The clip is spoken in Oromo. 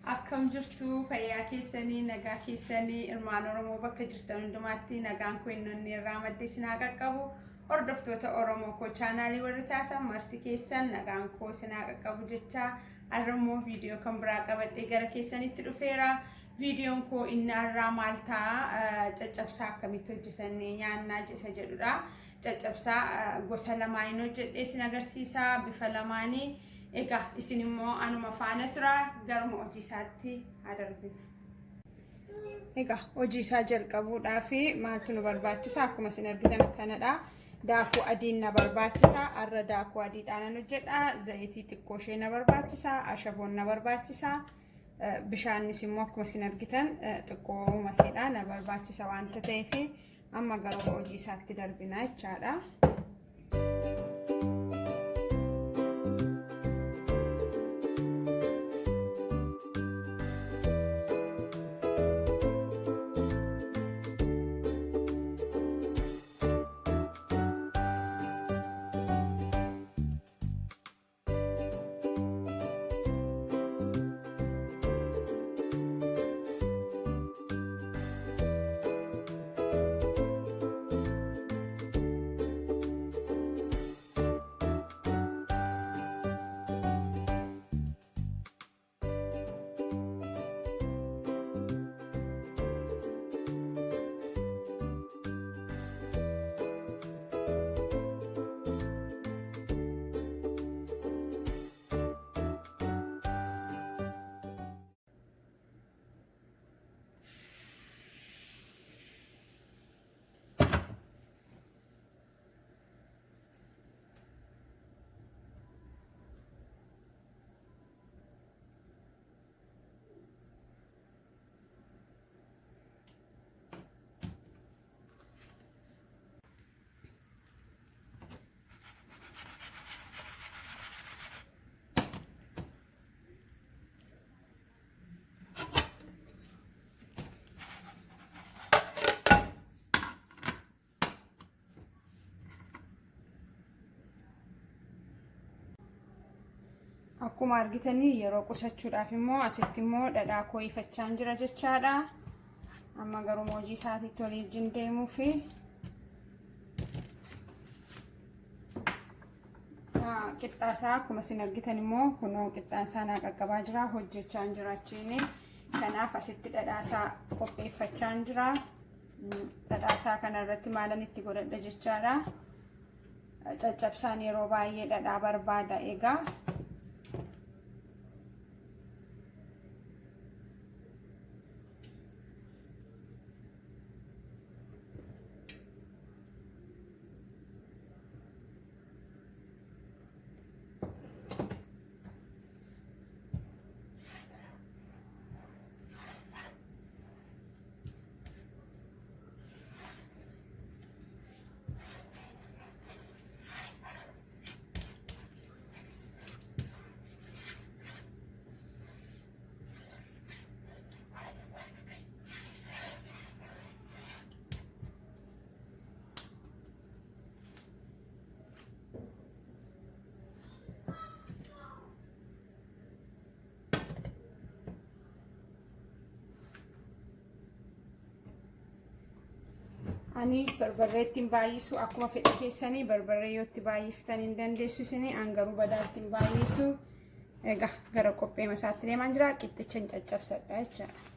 Akkam jirtu fayyaa keessanii nagaa keessanii ilmaan Oromoo bakka jirtan hundumaatti nagaan koo inni irraa maddee sinaa qaqqabu hordoftoota Oromoo koo chaanaalii warri taatan marti keessan nagaan koo sinaa qaqqabu jecha har'ammoo viidiyoo kan biraa qabadhee gara keessanitti dhufeera. Viidiyoon koo inni irraa maal ta'a caccabsaa akkamitti hojjetannee nyaannaa jedhudha. Caccabsaa gosa lamaan hojjedhee sin agarsiisa bifa lamaanii. Ega isin immoo anuma faana tura garuma hojii isaatti adarbina. Ega hojii isaa jalqabuudhaaf maaltu nu barbaachisa akkuma isin argitan kanadha. Daakuu adiin na barbaachisa. Arra daakuu adiidhaan hojjedha. Zayitii xiqqoo ishee na barbaachisa. Ashaboon na barbaachisa. Bishaanis immoo akkuma isin argitan xiqqoo maseedha na barbaachisa waanta ta'eef amma garuma hojii isaatti darbina jechaadha. Akkuma argitanii yeroo qusachuudhaaf immoo asitti immoo dhadhaa koo ifachaan jira jechaadha. Amma garuu hojii isaatiitti waliin deemuuf qixxaasaa akkuma isin argitan immoo kunoo qixxaasaa naa qaqqabaa jira hojjechaan jira achiin. Kanaaf asitti dhadhaasaa qopheeffachaan jira. Dhadhaasaa kana irratti maalan itti godhadha jechaadha. Caccabsaan yeroo baay'ee dhadhaa barbaada egaa. Ani barbaree ittiin baay'isu akkuma fedha keessanii barbaree yoo itti baay'iftan hin dandeessu isinii angaruu badaa ittiin baay'isu. Egaa gara qophee masaatti deemaan jira qixxicha hin caccabsadha jechaadha.